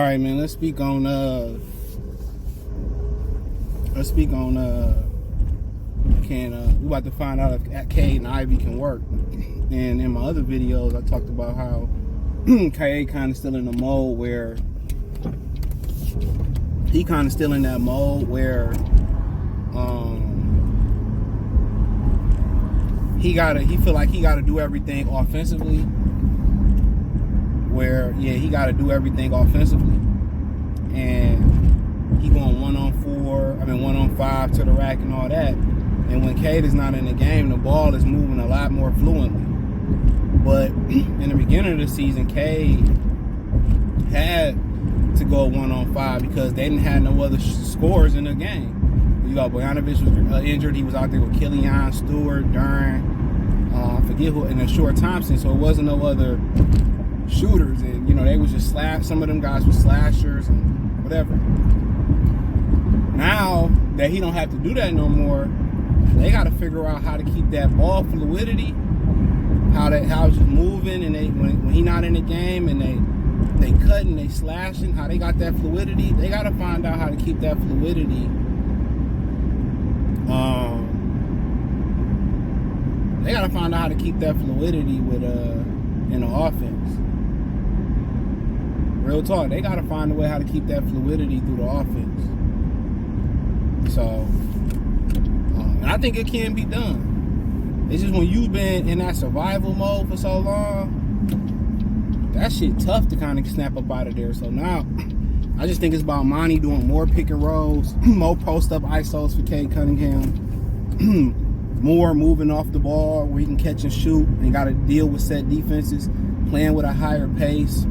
right, man. Let's speak on we about to find out if Cade and Ivey can work. And in my other videos, I talked about how Cade kind of still in the mode where he he feel like he gotta do everything offensively. He gotta do everything offensively. And he going 1-on-5 to the rack and all that. And when Cade is not in the game, the ball is moving a lot more fluently. But in the beginning of the season, Cade had to go 1-on-5 because they didn't have no other scores in the game. You got Bojanovic was injured. He was out there with Killian, Stewart, Dern, I forget who, in a short Thompson. So it wasn't no other shooters. And, they was just some of them guys were slashers and whatever. Now that he don't have to do that no more, they got to figure out how to keep that ball fluidity, how it's just moving, and when he not in the game and they cutting, they slashing, how they got that fluidity. They got to find out how to keep that fluidity. They got to find out how to keep that fluidity with in the offense. Real talk, they got to find a way how to keep that fluidity through the offense. So, and I think it can be done. It's just when you've been in that survival mode for so long, that shit tough to kind of snap up out of there. So now, I just think it's about Monty doing more pick and rolls, more post-up ISOs for Cade Cunningham, more moving off the ball where he can catch and shoot and got to deal with set defenses, playing with a higher pace.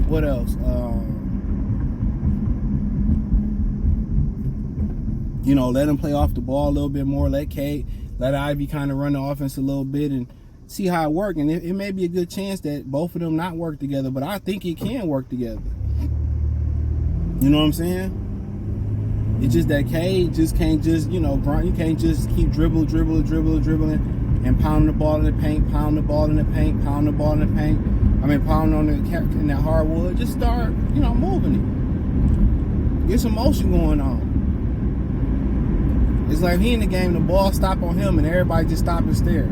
What else? Let him play off the ball a little bit more. Let Ivey kind of run the offense a little bit and see how it works. And it may be a good chance that both of them not work together, but I think it can work together. You know what I'm saying? It's just that Cade just can't you can't just keep dribbling and pounding the ball in the paint, pounding the ball in the paint, pounding the ball in the paint. Pounding on in that hardwood. Just start, moving it. Get some motion going on. It's like he in the game, the ball stop on him, and everybody just stop and stare.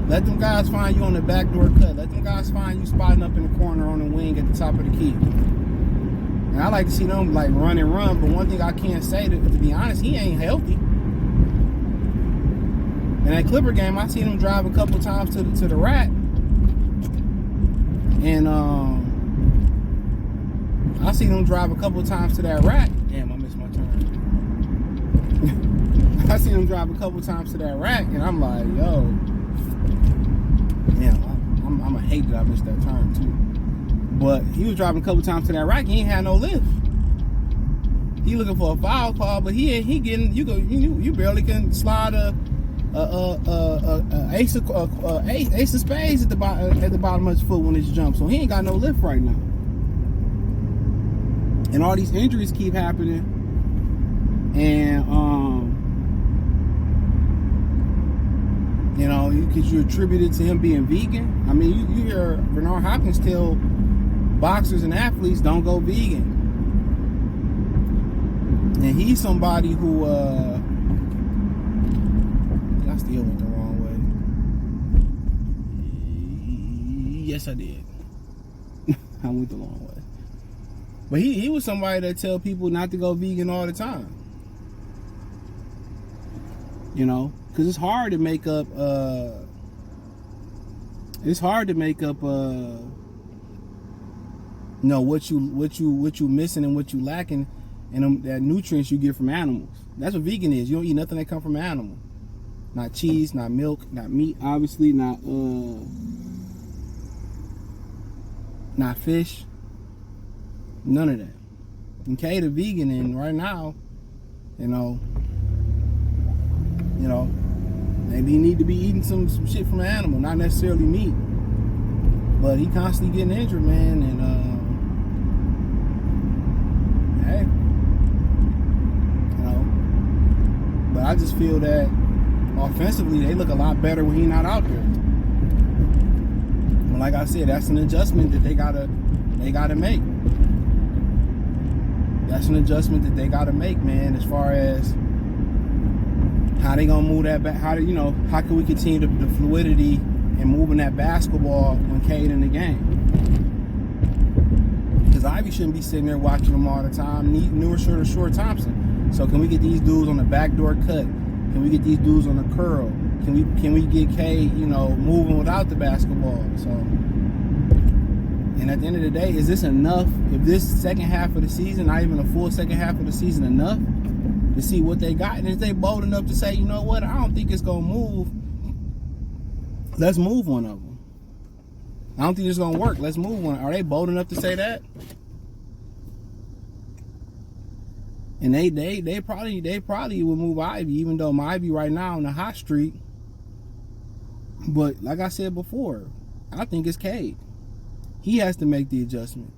Let them guys find you on the backdoor cut. Let them guys find you spotting up in the corner on the wing at the top of the key. And I like to see them run and run, but one thing I can't say, to be honest, he ain't healthy. In that Clipper game, I seen him drive a couple times to the rack. And I seen him drive a couple times to that rack. Damn, I missed my turn. I seen him drive a couple times to that rack, and I'm like, yo, damn, I'm gonna hate that I missed that turn too. But he was driving a couple times to that rack. He ain't had no lift. He looking for a foul call, but he getting you barely can slide a ace of spades at the bottom of his foot when it's jumped. So he ain't got no lift right now. And all these injuries keep happening. And you attribute it to him being vegan. You hear Bernard Hopkins tell boxers and athletes don't go vegan. And he's somebody who I still went the wrong way. Yes, I did. I went the wrong way. But he was somebody that tell people not to go vegan all the time. Because it's hard to make up what you missing and what you lacking, and that nutrients you get from animals. That's what vegan is. You don't eat nothing that come from an animal. Not cheese, not milk, not meat, obviously, not fish. None of that. And Cade a vegan, and right now, maybe he need to be eating some shit from an animal, not necessarily meat. But he constantly getting injured, man, and hey, But I just feel that offensively, they look a lot better when he's not out there. But like I said, that's an adjustment that they gotta make. That's an adjustment that they gotta make, man. As far as how they gonna move that back, how can we continue the fluidity and moving that basketball when Cade in the game? Because Ivey shouldn't be sitting there watching them all the time. Newer short Thompson. So can we get these dudes on the backdoor cut? Can we get these dudes on the curl? Can we get Cade, moving without the basketball? So, and at the end of the day, is this enough? If this second half of the season, not even a full second half of the season, enough to see what they got? And if they bold enough to say, you know what, I don't think it's gonna move. Let's move one of them. I don't think it's gonna work. Let's move one. Are they bold enough to say that? And they probably would move Ivey, even though my Ivey right now on the hot streak. But like I said before, I think it's Cade. He has to make the adjustment.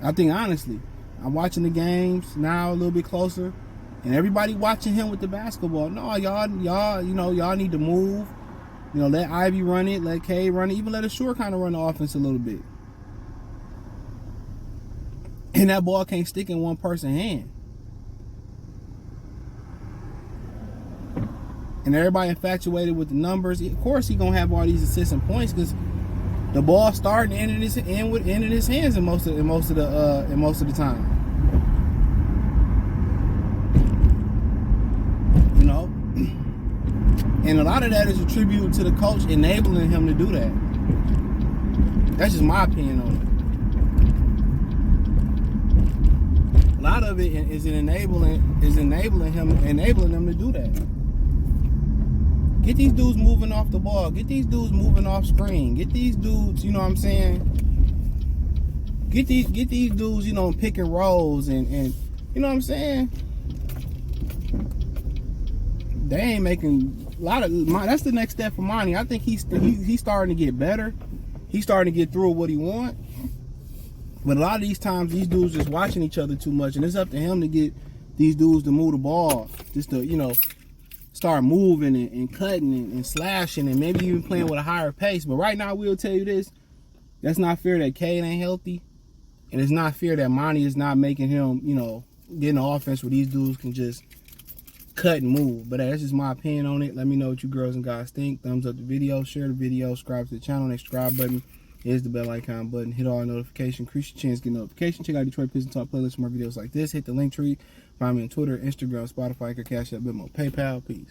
I think honestly, I'm watching the games now a little bit closer, and everybody watching him with the basketball. No, y'all need to move. Let Ivey run it, let Cade run it, even let Ashur kind of run the offense a little bit. And that ball can't stick in one person's hand. And everybody infatuated with the numbers. Of course, he's gonna have all these assists and points because the ball starting and ended in his hands in most of the time. And a lot of that is attributed to the coach enabling him to do that. That's just my opinion on it. A lot of it is enabling them to do that. Get these dudes moving off the ball. Get these dudes moving off screen. Get these dudes, you know what I'm saying? Get these dudes, pick and rolls and you know what I'm saying? They ain't making a lot of that's the next step for Monty. I think he's starting to get better. He's starting to get through what he wants. But a lot of these times, these dudes just watching each other too much, and it's up to him to get these dudes to move the ball, just to start moving and cutting and slashing, and maybe even playing with a higher pace. But right now, we'll tell you this: that's not fair that Cade ain't healthy, and it's not fair that Monty is not making him, getting the offense where these dudes can just cut and move. But that's just my opinion on it. Let me know what you girls and guys think. Thumbs up the video, share the video, subscribe to the channel. Next subscribe button is the bell icon button. Hit all notifications, increase your chance to get notifications. Check out Detroit Pistons Talk playlist for more videos like this. Hit the link tree. Find me on Twitter, Instagram, Spotify, Cash App, Venmo, PayPal. Peace.